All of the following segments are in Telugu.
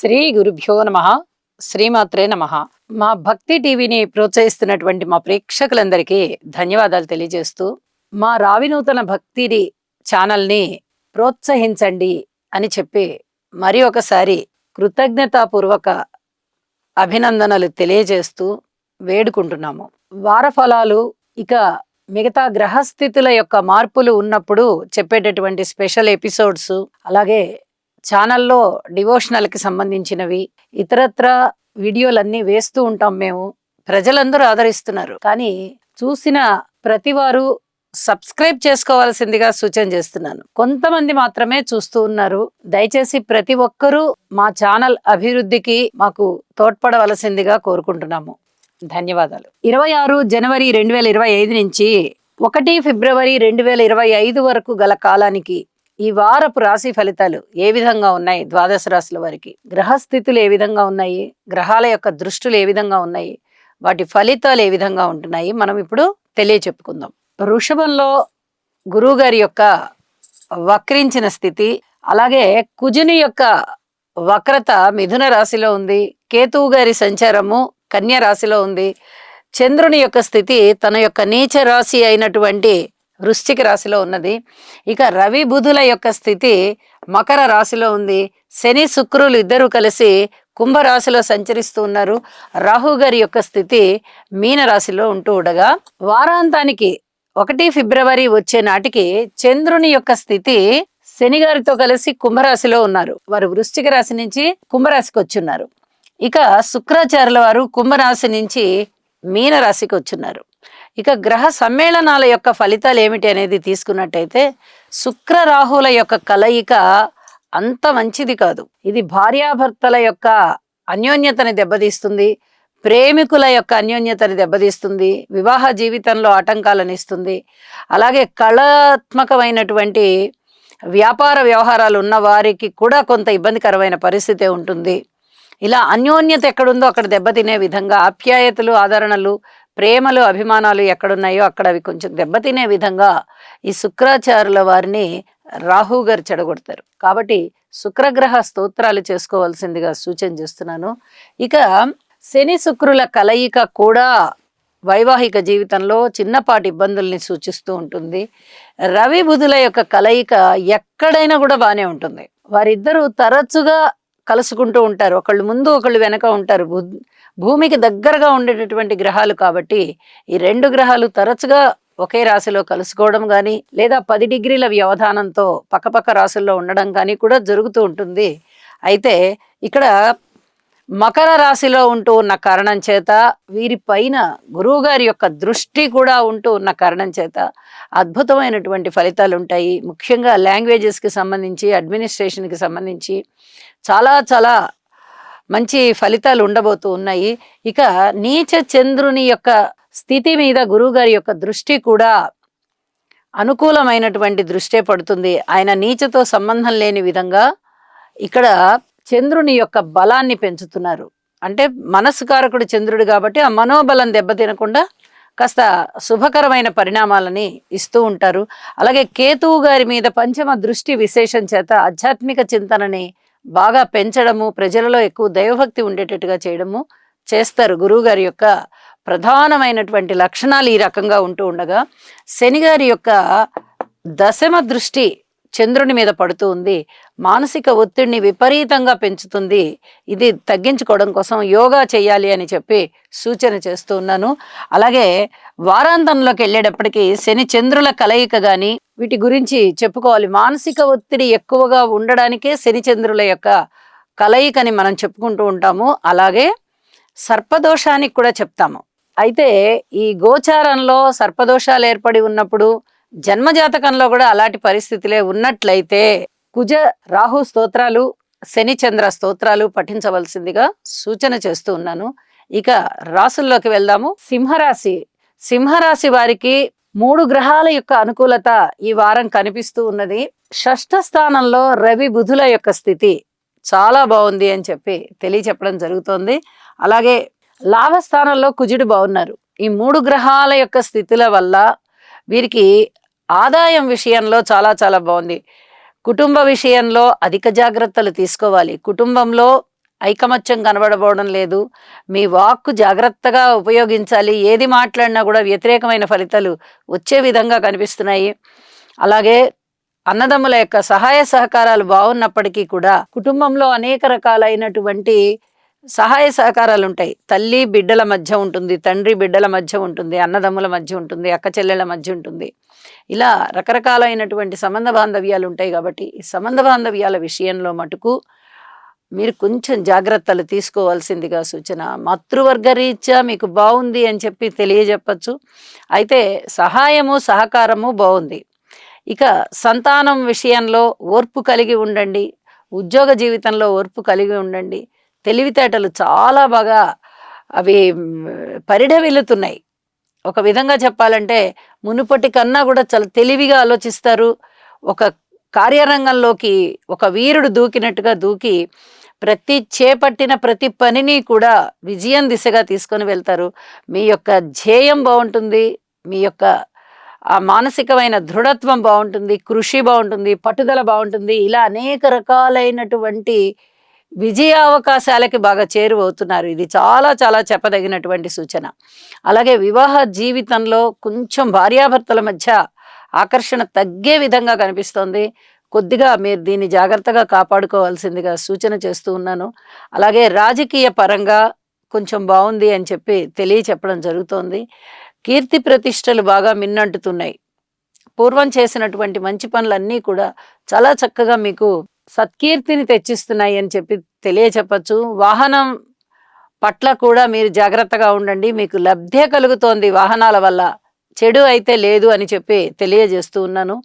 శ్రీ గురుభ్యో నమః. శ్రీమాత్రే నమః. మా భక్తి టీవీని ప్రోత్సహిస్తున్నటువంటి మా ప్రేక్షకులందరికీ ధన్యవాదాలు తెలియజేస్తూ, మా రావినూతన భక్తిని ఛానల్ని ప్రోత్సహించండి అని చెప్పి మరి ఒకసారి కృతజ్ఞతాపూర్వక అభినందనలు తెలియజేస్తూ వేడుకుంటున్నాము. వారఫలాలు, ఇక మిగతా గ్రహస్థితుల యొక్క మార్పులు ఉన్నప్పుడు చెప్పేటటువంటి స్పెషల్ ఎపిసోడ్స్, అలాగే ఛానల్లో డివోషనల్కి సంబంధించినవి, ఇతరత్ర వీడియోలన్నీ వేస్తూ ఉంటాం. మేము ప్రజలందరూ ఆదరిస్తున్నారు, కానీ చూసిన ప్రతివారు సబ్స్క్రైబ్ చేసుకోవాల్సిందిగా సూచన చేస్తున్నాను. కొంతమంది మాత్రమే చూస్తూ ఉన్నారు. దయచేసి ప్రతి ఒక్కరూ మా ఛానల్ అభివృద్ధికి మాకు తోడ్పడవలసిందిగా కోరుకుంటున్నాము. ధన్యవాదాలు. 26 జనవరి 2025 నుంచి 1 ఫిబ్రవరి 2025 వరకు గల కాలానికి ఈ వారపు రాశి ఫలితాలు ఏ విధంగా ఉన్నాయి, ద్వాదశ రాశుల వారికి గ్రహస్థితులు ఏ విధంగా ఉన్నాయి, గ్రహాల యొక్క దృష్టులు ఏ విధంగా ఉన్నాయి, వాటి ఫలితాలు ఏ విధంగా ఉంటున్నాయి, మనం ఇప్పుడు తెలియచెప్పుకుందాం. వృషభంలో గురువు గారి యొక్క వక్రించిన స్థితి, అలాగే కుజుని యొక్క వక్రత మిథున రాశిలో ఉంది. కేతువు గారి సంచారము కన్య రాశిలో ఉంది. చంద్రుని యొక్క స్థితి తన యొక్క నీచ రాశి అయినటువంటి వృశ్చిక రాశిలో ఉన్నది. ఇక రవి బుధుల యొక్క స్థితి మకర రాశిలో ఉంది. శని శుక్రులు ఇద్దరు కలిసి కుంభరాశిలో సంచరిస్తూ ఉన్నారు. రాహు గారి యొక్క స్థితి మీన రాశిలో ఉంటూ ఉండగా, వారాంతానికి 1 ఫిబ్రవరి వచ్చే నాటికి చంద్రుని యొక్క స్థితి శని గారితో కలిసి కుంభరాశిలో ఉన్నారు. వారు వృశ్చిక రాశి నుంచి కుంభరాశికి వచ్చున్నారు. ఇక శుక్రాచార్యుల వారు కుంభరాశి నుంచి మీన రాశికి వచ్చున్నారు. ఇక గ్రహ సమ్మేళనాల యొక్క ఫలితాలు ఏమిటి అనేది తీసుకున్నట్టయితే, శుక్ర రాహుల యొక్క కలయిక అంత మంచిది కాదు. ఇది భార్యాభర్తల యొక్క అన్యోన్యతని దెబ్బతీస్తుంది, ప్రేమికుల యొక్క అన్యోన్యతని దెబ్బతీస్తుంది, వివాహ జీవితంలో ఆటంకాలను ఇస్తుంది. అలాగే కళాత్మకమైనటువంటి వ్యాపార వ్యవహారాలు ఉన్న వారికి కూడా కొంత ఇబ్బందికరమైన పరిస్థితి ఉంటుంది. ఇలా అన్యోన్యత ఎక్కడుందో అక్కడ దెబ్బతినే విధంగా, ఆప్యాయతలు, ఆదరణలు, ప్రేమలు, అభిమానాలు ఎక్కడున్నాయో అక్కడ అవి కొంచెం దెబ్బతినే విధంగా ఈ శుక్రాచార్యుల వారిని రాహు గారు చెడగొడతారు. కాబట్టి శుక్రగ్రహ స్తోత్రాలు చేసుకోవాల్సిందిగా సూచన చేస్తున్నాను. ఇక శని శుక్రుల కలయిక కూడా వైవాహిక జీవితంలో చిన్నపాటి ఇబ్బందుల్ని సూచిస్తూ ఉంటుంది. రవి బుధుల యొక్క కలయిక ఎక్కడైనా కూడా బాగానే ఉంటుంది. వారిద్దరూ తరచుగా కలుసుకుంటూ ఉంటారు. ఒకళ్ళు ముందు ఒకళ్ళు వెనక ఉంటారు. భూమికి దగ్గరగా ఉండేటటువంటి గ్రహాలు కాబట్టి ఈ 2 గ్రహాలు తరచుగా ఒకే రాశిలో కలుసుకోవడం కానీ, లేదా 10 డిగ్రీల వ్యవధానంతో పక్కపక్క రాశుల్లో ఉండడం కానీ కూడా జరుగుతూ ఉంటుంది. అయితే ఇక్కడ మకర రాశిలో ఉంటూ ఉన్న కారణం చేత, వీరి పైన గురువు గారి యొక్క దృష్టి కూడా ఉంటూ ఉన్న కారణం చేత అద్భుతమైనటువంటి ఫలితాలు ఉంటాయి. ముఖ్యంగా లాంగ్వేజెస్కి సంబంధించి, అడ్మినిస్ట్రేషన్కి సంబంధించి చాలా చాలా మంచి ఫలితాలు ఉండబోతూ ఉన్నాయి. ఇక నీచ చంద్రుని యొక్క స్థితి మీద గురువు గారి యొక్క దృష్టి కూడా అనుకూలమైనటువంటి దృష్టే పడుతుంది. ఆయన నీచతో సంబంధం లేని విధంగా ఇక్కడ చంద్రుని యొక్క బలాన్ని పెంచుతున్నారు. అంటే మనస్సుకారకుడు చంద్రుడు కాబట్టి ఆ మనోబలం దెబ్బతినకుండా కాస్త శుభకరమైన పరిణామాలని ఇస్తూ ఉంటారు. అలాగే కేతువు గారి మీద పంచమ దృష్టి విశేషం చేత ఆధ్యాత్మిక చింతనని బాగా పెంచడము, ప్రజలలో ఎక్కువ దైవభక్తి ఉండేటట్టుగా చేయడము చేస్తారు. గురువు గారి యొక్క ప్రధానమైనటువంటి లక్షణాలు ఈ రకంగా ఉంటూ ఉండగా, శని గారి యొక్క దశమ దృష్టి చంద్రుని మీద పడుతూ ఉంది. మానసిక ఒత్తిడిని విపరీతంగా పెంచుతుంది. ఇది తగ్గించుకోవడం కోసం యోగా చేయాలి అని చెప్పి సూచన చేస్తూ ఉన్నాను. అలాగే వారాంతంలోకి వెళ్ళేటప్పటికీ శని చంద్రుల కలయిక కానీ వీటి గురించి చెప్పుకోవాలి. మానసిక ఒత్తిడి ఎక్కువగా ఉండడానికే శని చంద్రుల యొక్క కలయికని మనం చెప్పుకుంటూ ఉంటాము. అలాగే సర్పదోషానికి కూడా చెప్తాము. అయితే ఈ గోచారంలో సర్పదోషాలు ఏర్పడి ఉన్నప్పుడు, జన్మజాతకంలో కూడా అలాంటి పరిస్థితులే ఉన్నట్లయితే కుజ రాహు స్తోత్రాలు, శని చంద్ర స్తోత్రాలు పఠించవలసిందిగా సూచన చేస్తూ ఉన్నాను. ఇక రాసుల్లోకి వెళ్దాము. సింహరాశి వారికి 3 గ్రహాల యొక్క అనుకూలత ఈ వారం కనిపిస్తూ ఉన్నది. 6వ స్థానంలో రవి బుధుల యొక్క స్థితి చాలా బాగుంది అని చెప్పి తెలియచెప్పడం జరుగుతోంది. అలాగే లాభస్థానంలో కుజుడు బాగున్నారు. ఈ 3 గ్రహాల యొక్క స్థితుల వల్ల వీరికి ఆదాయం విషయంలో చాలా చాలా బాగుంది. కుటుంబ విషయంలో అధిక జాగ్రత్తలు తీసుకోవాలి. కుటుంబంలో ఐకమత్యం కనబడబోవడం లేదు. మీ వాక్కు జాగ్రత్తగా ఉపయోగించాలి. ఏది మాట్లాడినా కూడా వ్యతిరేకమైన ఫలితాలు వచ్చే విధంగా కనిపిస్తున్నాయి. అలాగే అన్నదమ్ముల యొక్క సహాయ సహకారాలు బాగున్నప్పటికీ కూడా కుటుంబంలో అనేక రకాలైనటువంటి సహాయ సహకారాలు ఉంటాయి. తల్లి బిడ్డల మధ్య ఉంటుంది, తండ్రి బిడ్డల మధ్య ఉంటుంది, అన్నదమ్ముల మధ్య ఉంటుంది, అక్క చెల్లెల మధ్య ఉంటుంది. ఇలా రకరకాలైనటువంటి సంబంధ బాంధవ్యాలు ఉంటాయి. కాబట్టి ఈ సంబంధ బాంధవ్యాల విషయంలో మటుకు మీరు కొంచెం జాగ్రత్తలు తీసుకోవాల్సిందిగా సూచన. మాతృవర్గ రీత్యా మీకు బాగుంది అని చెప్పి తెలియజెప్పచ్చు. అయితే సహాయము సహకారము బాగుంది. ఇక సంతానం విషయంలో ఓర్పు కలిగి ఉండండి. ఉద్యోగ జీవితంలో ఓర్పు కలిగి ఉండండి. తెలివితేటలు చాలా బాగా అవి పరిఢవిల్లుతున్నాయి. ఒక విధంగా చెప్పాలంటే మునుపటి కన్నా కూడా చాలా తెలివిగా ఆలోచిస్తారు. ఒక కార్యరంగంలోకి ఒక వీరుడు దూకినట్టుగా దూకి చేపట్టిన ప్రతి పనిని కూడా విజయం దిశగా తీసుకొని వెళ్తారు. మీ యొక్క ధ్యేయం బాగుంటుంది. మీ యొక్క ఆ మానసికమైన దృఢత్వం బాగుంటుంది. కృషి బాగుంటుంది. పట్టుదల బాగుంటుంది. ఇలా అనేక రకాలైనటువంటి విజయావకాశాలకి బాగా చేరువవుతున్నారు. ఇది చాలా చాలా చెప్పదగినటువంటి సూచన. అలాగే వివాహ జీవితంలో కొంచెం భార్యాభర్తల మధ్య ఆకర్షణ తగ్గే విధంగా కనిపిస్తోంది. కొద్దిగా మీరు దీన్ని జాగ్రత్తగా కాపాడుకోవాల్సిందిగా సూచన చేస్తూ ఉన్నాను. అలాగే రాజకీయ పరంగా కొంచెం బాగుంది అని చెప్పి తెలియచెప్పడం జరుగుతోంది. కీర్తి ప్రతిష్టలు బాగా మిన్నంటుతున్నాయి. పూర్వం చేసినటువంటి మంచి పనులన్నీ కూడా చాలా చక్కగా మీకు సత్కీర్తిని తెచ్చిస్తున్నాయి అని చెప్పి తెలియచెప్పచ్చు. వాహనం పట్ల కూడా మీరు జాగ్రత్తగా ఉండండి. మీకు లబ్ధే కలుగుతోంది వాహనాల వల్ల, చెడు అయితే లేదు అని చెప్పి తెలియజేస్తూ ఉన్నాను.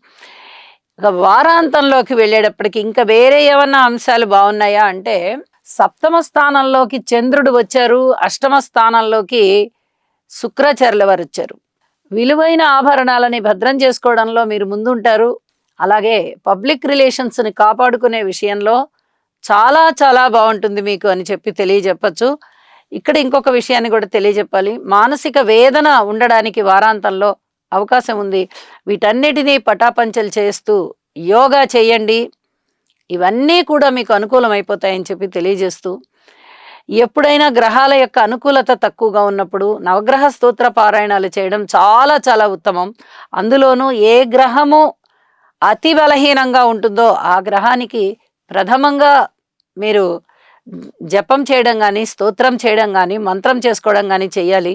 ఇక వారాంతంలోకి వెళ్ళేటప్పటికి ఇంకా వేరే ఏమన్నా అంశాలు బాగున్నాయా అంటే, సప్తమ స్థానంలోకి చంద్రుడు వచ్చారు, అష్టమ స్థానంలోకి శుక్రాచార్యుల వారు వచ్చారు. విలువైన ఆభరణాలని భద్రం చేసుకోవడంలో మీరు ముందుంటారు. అలాగే పబ్లిక్ రిలేషన్స్ని కాపాడుకునే విషయంలో చాలా చాలా బాగుంటుంది మీకు అని చెప్పి తెలియజెప్పచ్చు. ఇక్కడ ఇంకొక విషయాన్ని కూడా తెలియజెప్పాలి. మానసిక వేదన ఉండడానికి వారాంతంలో అవకాశం ఉంది. వీటన్నిటినీ పటాపంచలు చేస్తూ యోగా చేయండి. ఇవన్నీ కూడా మీకు అనుకూలమైపోతాయని చెప్పి తెలియజేస్తూ, ఎప్పుడైనా గ్రహాల యొక్క అనుకూలత తక్కువగా ఉన్నప్పుడు నవగ్రహ స్తోత్ర పారాయణాలు చేయడం చాలా చాలా ఉత్తమం. అందులోనూ ఏ గ్రహము అతి బలహీనంగా ఉంటుందో ఆ గ్రహానికి ప్రథమంగా మీరు జపం చేయడం కానీ, స్తోత్రం చేయడం కానీ, మంత్రం చేసుకోవడం కానీ చేయాలి.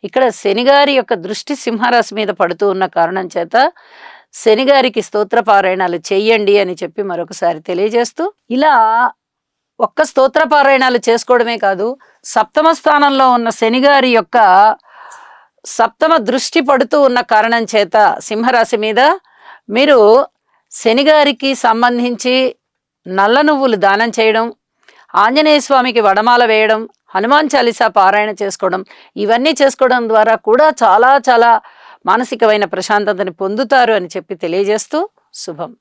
ఇక్కడ శనిగారి యొక్క దృష్టి సింహరాశి మీద పడుతూ ఉన్న కారణం చేత శనిగారికి స్తోత్ర పారాయణాలు చెయ్యండి అని చెప్పి మరొకసారి తెలియజేస్తూ, ఇలా ఒక్క స్తోత్ర పారాయణాలు చేసుకోవడమే కాదు, సప్తమ స్థానంలో ఉన్న శనిగారి యొక్క సప్తమ దృష్టి పడుతూ ఉన్న కారణం చేత సింహరాశి మీద మీరు శనిగారికి సంబంధించి నల్ల నువ్వులు దానం చేయడం, ఆంజనేయ స్వామికి వడమాల వేయడం, హనుమాన్ చాలీసా పారాయణ చేసుకోవడం, ఇవన్నీ చేసుకోవడం ద్వారా కూడా చాలా చాలా మానసికమైన ప్రశాంతతని పొందుతారు అని చెప్పి తెలియజేస్తూ శుభం.